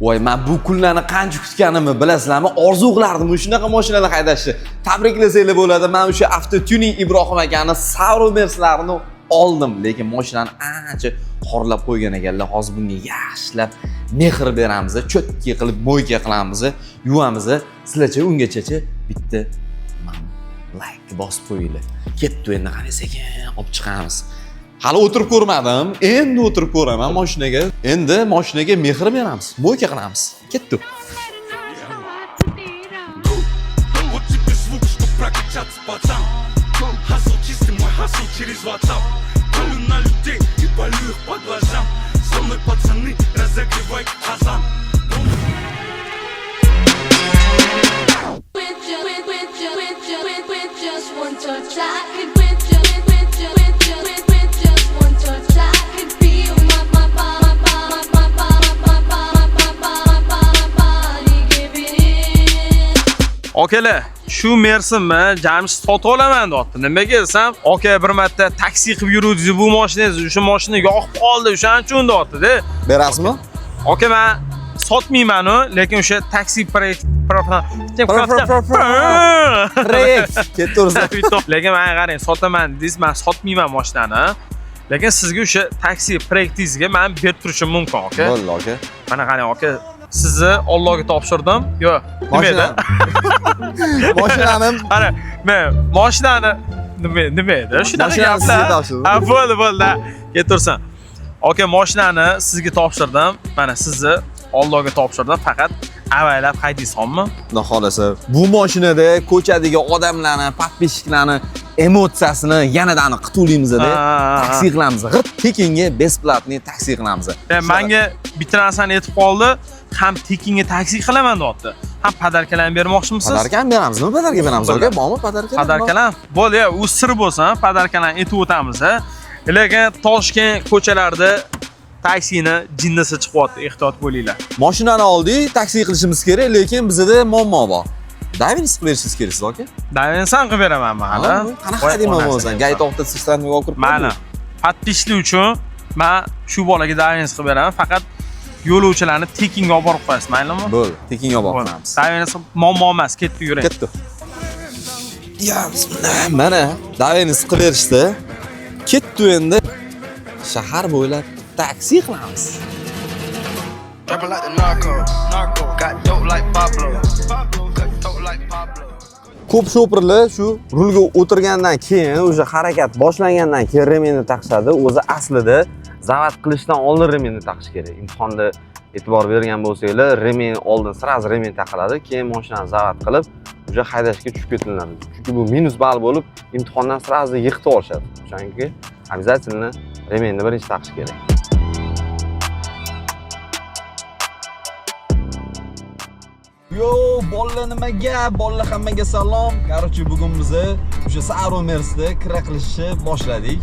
Voy, men bu kunlarni qancha kutganimni bilasizlarmi? Orzu qilardim shunaqa mashinalar haydashni. Tabriklasanglar bo'ladi. Men o'sha Avtotuning Ibrohim akani Savro Merslarini oldim, lekin mashinani ancha xorlab qo'ygan ekanlar. Hozir bunga yaxshilab mehr beramiz, cho'tki qilib mo'yka qilamiz, yuvamiz. Sizlarcha ungacha bitta like bosib qo'yinglar. Ketdi endi qani sekin olib chiqamiz. Hali o'tirib ko'rmadim, endi o'tirib ko'raman mashinaga. Endi mashinaga mehr beramiz, mo'yka qilamiz. Ketdi. Через WhatsApp, палю на людей и полю их по глазам. Со мной пацаны, разогревай казан. Okalar, shu Mersinmi, Jamshid sotib olaman deyapti. Nimaga desam, aka bir marta taksi qilib yuruvdingiz, bu mashinangiz, o'sha mashina yoqib qoldi, o'shaning uchun deyapti-da. Berasizmi? Aka, men sotmayman-u, lekin o'sha taksi proyekt ketdi. Lekin men qarang, sotaman dedingiz, men sotmayman mashinani. Lekin sizga o'sha taksi proyektingizga men berib turishim mumkin, aka. Bo'ldi, aka. Mana qarang, aka. Sizni Allohga topshirdim. Yo'q, nima edi? Mashinani, Qara, men mashinani nima edi? Shunaqa mashinani sizga gaplar. topshirdim. Ha, bo'ldi. Ketursin. Aka, mashinani sizga topshirdim. Mana sizni Allohga topshirdim. Faqat avaylab haydaysanmi? Xudo xolasa, bu mashinada ko'chadagi odamlarni, podpishchiklarni emotsiyasini yanada aniq qilib taksi qilamiz. Tekinga besplatniy taksi qilamiz. Menga bitta narsani aytib qoldi. Ham tekinga taksi qilaman deyapti. Ham padarkalarni bermoqchimisiz? Padarkani beramiz. Nima padarka beramiz? Aka, bormi padarkalar? Padarkalar? Bo'ldi, u sir bo'lsa, padarkalarni aytib o'tamiz. Lekin Toshkent ko'chalarida taksini jinnisi chiqyapti, ehtiyot bo'linglar. Mashinani oldik, taksi qilishimiz kerak, lekin bizda muammo bor. Davins qilib berishingiz kerak siz, aka. Davinsan qilib beraman men hali. Qanaqa deyman o'zan? Gay to'xtatishdan nima o'kirib? Mana podpishli uchun men shu bolaga davins qilib beraman, faqat yo'lovchilarni tekinga olib borib qo'yasiz, maylimi? Bo'ldi, tekinga olib boramiz. Davins muammo emas, ketdi yuring. Ketdi. Ya, bismillah. Mana davins qilib berishdi. Ketdi endi. Shahar bo'ylab taksi qilamiz. Rapping like the narco, got dope like Pablo, got dope like Pablo. Ko'p sho'pirlar shu rulga o'tirgandan keyin, o'sha harakat boshlangandan keyin remenni taqishadi. O'zi aslida zavat qilishdan oldin remenni taqish kerak. Imtihonda e'tibor bergan bo'lsanglar, remen oldin sraz remen taqiladi, keyin mashinani zavat qilib, o'sha haydashga tushib ketiladi. Chunki bu minus ball bo'lib, imtihondan sraz yiqitib olishadi. Chunki обязательно remenni birinchi taqish kerak. Yo, bolla nimaga? Bolla hammaga salom. Qarochi bugun biz o'sha Savro Mersda kira qilishni boshladik.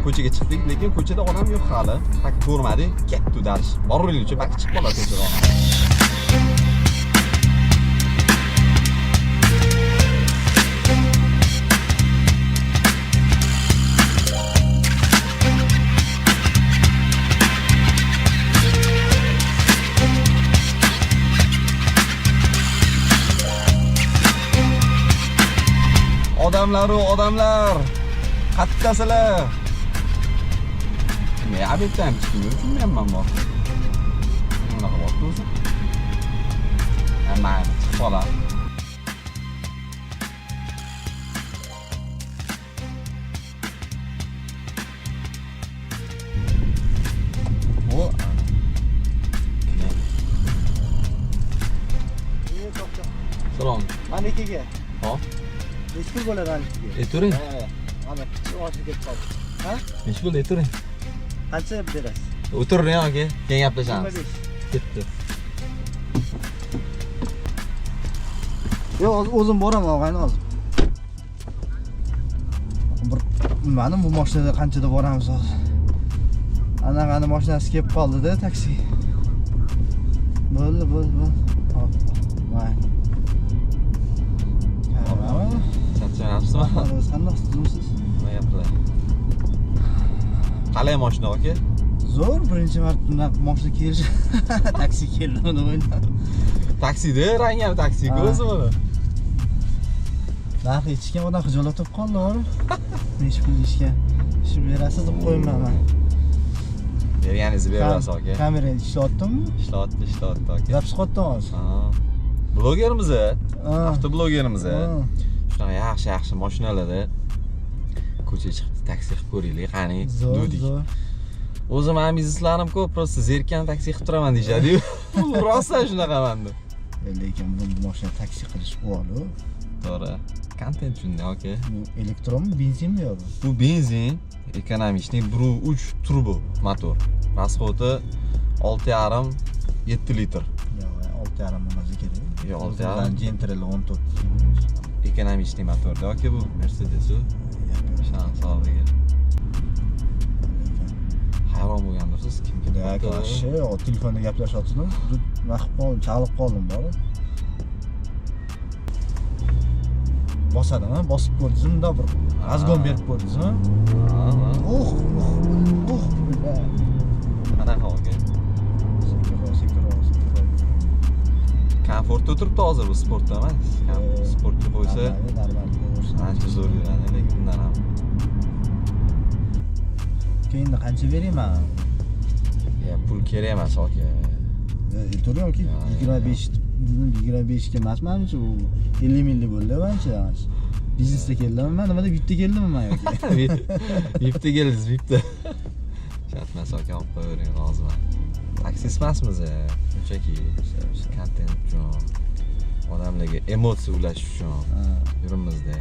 Ko'chaga chiqdik, lekin ko'chada odam yo'q hali. Faqat ko'rmadik. Ketdi darish. Boringchi, balki chiqib qoladi ko'chadan. Odamlar, qattiqasizlar. Men abetdan chiqdim, tushunmayapman bor. Bunaqa bo'pti o'zi. Hamma chiqib qoladi. O. Salom. Manikiga. Hop. Nechi pul bo'ladi anikiga? Ayturing. Mana kichik oshib ketib qoldi. Ha? Nechi pul ayturing. Qancha berasiz? O'tiring aka, keyin gaplashamiz. 25. Ketdi. Yo'q, o'zim boraman, og'ayni hozir. Mana bu mashinada qanchada boramiz hozir? Anaqani mashinasi kelib qoldi-da, taksi. Bo'ldi. Hop. Mayli. Charchayapsizmi? O'zingiz qanday, tuzimsiz? Nima gaplar? Qalay mashina aka? Zo'r, birinchi marta bundan mashina kelish. Taksi keldi uni o'yladim. Taksida rangi ham taksi-ku o'zi buni. Narx ichgan odam xijolat bo'lib qoldi, o'g'lim. Necha pul ishga ish berasiz deb qo'ymayman. Berganingizni berasiz aka. Kamerangiz ishlatdimmi? Ishlatdi aka. Zapis qotdi hozir. Blogermiz, avtoblogermiz. Ha. Shunaqa yaxshi mashinalarda ko'chaga chiqib taksi qilib ko'raylik, qani. Zo'r. O'zim ham bizneslarim ko'p, просто zerikkan taksi qilib turaman deyshadi-yu. Rostdan shunaqa menda. Lekin bu mashina taksi qilish o'g'li. To'g'ri. Kontent shunday aka. Bu elektronmi, benzinmi yo'q? Bu benzin, ekonomичный 1.3 turbo motor. Расходi 6,5-7 litr. Yo'q, 6,5 bo'lmasa kerak. Yo'q, 6,5. Gentrel 14. Ekonomичный motorda aka bu Mercedes. Shan hisobiga. Hayron bo'lgandirsiz, kimga Yaxshi, telefonda gaplashyapsizmi? Vaqt qoldim, chalib qoldim bor. Bosadimi? Bosib ko'rdingizmi? Bir razgon berib ko'rdingizmi? Qanaqa aka? Sekiroz. Komfortda turibdi hozir bu sportda emas. Sportga qo'ysa ancha zo'r yuradi, lekin bundan ham. Keyinda qancha berayman? Pul kerak emas aka. Aytdim-ki 25 ga emas, menimcha u 50 millik bo'ldi menimcha. Biznesda keldimmi? Nimada VIPda keldimmi men yoki? VIPda keldingiz, VIPda. Shatmas aka olib qo'yavering, roziman. Taksist emasmiz, shunchaki kontent uchun, odamlarga emotsiya ulash uchun yurimizda.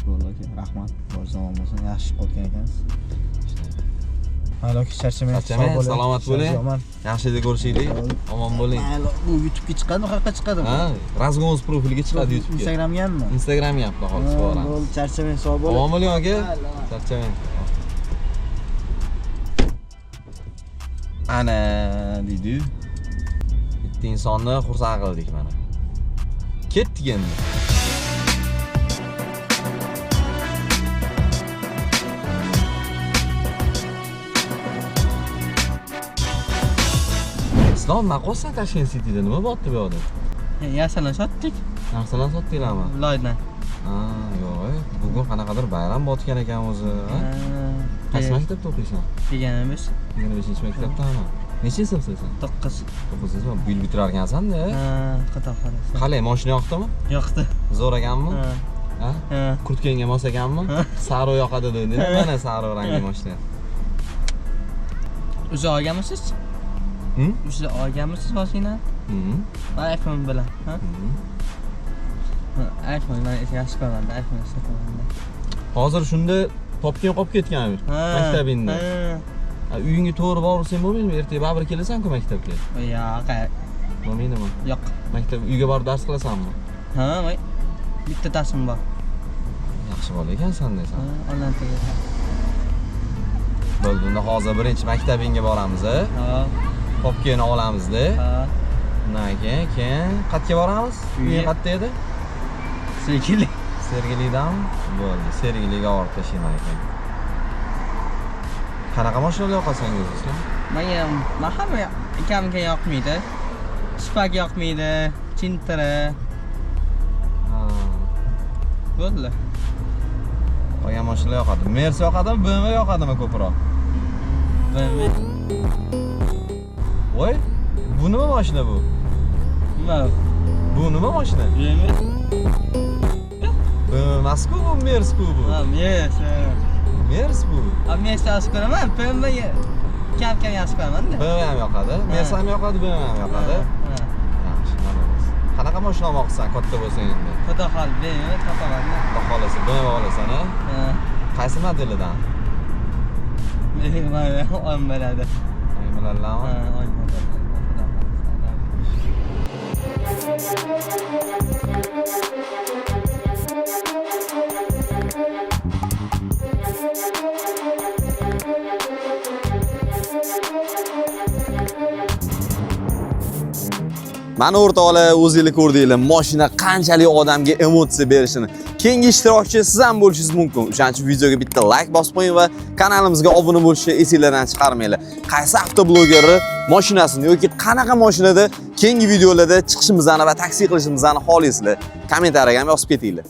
Bo'ldi aka, rahmat. Bor zamon bo'lsin, yaxshi qolgan ekansiz. Mayli aka, charchamang. Salomat bo'ling. Yaxshida ko'rishaylik. Omon bo'ling. Bu YouTube'ga chiqadimi, qayerga chiqadimi? Razgoz profiliga chiqadi YouTube'ga. Instagramgami? Instagramga ham xudo xolisa boramiz. Bo'ldi, charchamang, sog' bo'ling. Omon bo'ling aka. Charchamang. Ana deydi. Bitta insonni xursand qildik mana. Ketdik endi. Islom, naqosan Tashkent City'da nima bo'pti bu yoqda? Yasalan sotdik. Narsalar sotdinglarmi? Loydan. Yo'q, bugun qanaqadir bayram botgan ekan o'zi. Qaysi maktabda o'qiysan? 25. 25-maktabdami? Necha sinfsan sen? 9. 9-sinfmi? Bu yil bitirarkansan-da. Qator qarasa. Qalay, mashina yoqdimi? Yoqdi. Zo'r ekanmi? Ha. Kurtkangga mos ekanmi? Saro yoqadi dedi. Mana saro rangli mashina. O'zi olganmisiz? O'zi olganmisiz mashina? iPhone bilan, ha? iPhone bilan yaxshi ko'raman, iPhone sotaman. Hozir shunda topgan qolib ketganmi? Maktabingda. Uyingga to'g'ri borsang bo'lmaydimi? Ertaga baribir kelasan-ku maktabga. Yo'q. Bo'lmaydimi? Yo'q. Maktab uyga borib dars qilasanmi? Ha, voy. Bitta darsim bor. Yaxshi bola ekansan desan. Ondan tega. Bo'ldi, unda hozir birinchi maktabingga boramiz, Ha. Topkani olamiz-da. Ha. Undan keyin qayerga boramiz? Uy qayerda edi? Sergeli. Sergelidanmi? Bo'ldi, Sergeliga olib tashlayman ekan. Qanaqa mashinalar yoqasan o'zingizga? Men hamma akamga yoqmaydi. Spark yoqmaydi, Cintara. Bo'ldi. Qolgan mashinalar yoqadi. Mercedes yoqadimi, BMW yoqadimi ko'proq? BMW. Voy, bu nima mashina bu? Nima? Bu nima mashina? BMW. Emas-ku bu, Mercedes-ku bu. Ha, Mercedes. Mercedes bu. Men yaxshi ko'raman, BMW kam yaxshi ko'raman-da. BMW ham yoqadi, Mercedes ham yoqadi, BMW ham yoqadi. Yaxshi, mana bo'lsa. Qanaqa mashina olmoqchisan katta bo'lsa endi? Xudo xohlasa BMW topaman-da. Xudo xohlasa BMW olasan, ha? Qaysi modelidan? Mana o'n bo'ladi. Aymalarlarmi? Ha, o'n bo'ladi. Mana o'rtoqlar, o'zingizlar ko'rdinglar, mashina qanchalik odamga emotsiya berishini. keyingi ishtirokchi siz ham bo'lishingiz mumkin. O'shaning uchun videoga bitta like bosib qo'ying va kanalimizga obuna bo'lishni esingizdan chiqarmanglar. Qaysi avtoblogeri mashinasini yoki qanaqa mashinada keyingi videolarda chiqishimizni va taksi qilishimizni xohlaysizlar? Kommentariyaga ham yozib ketinglar.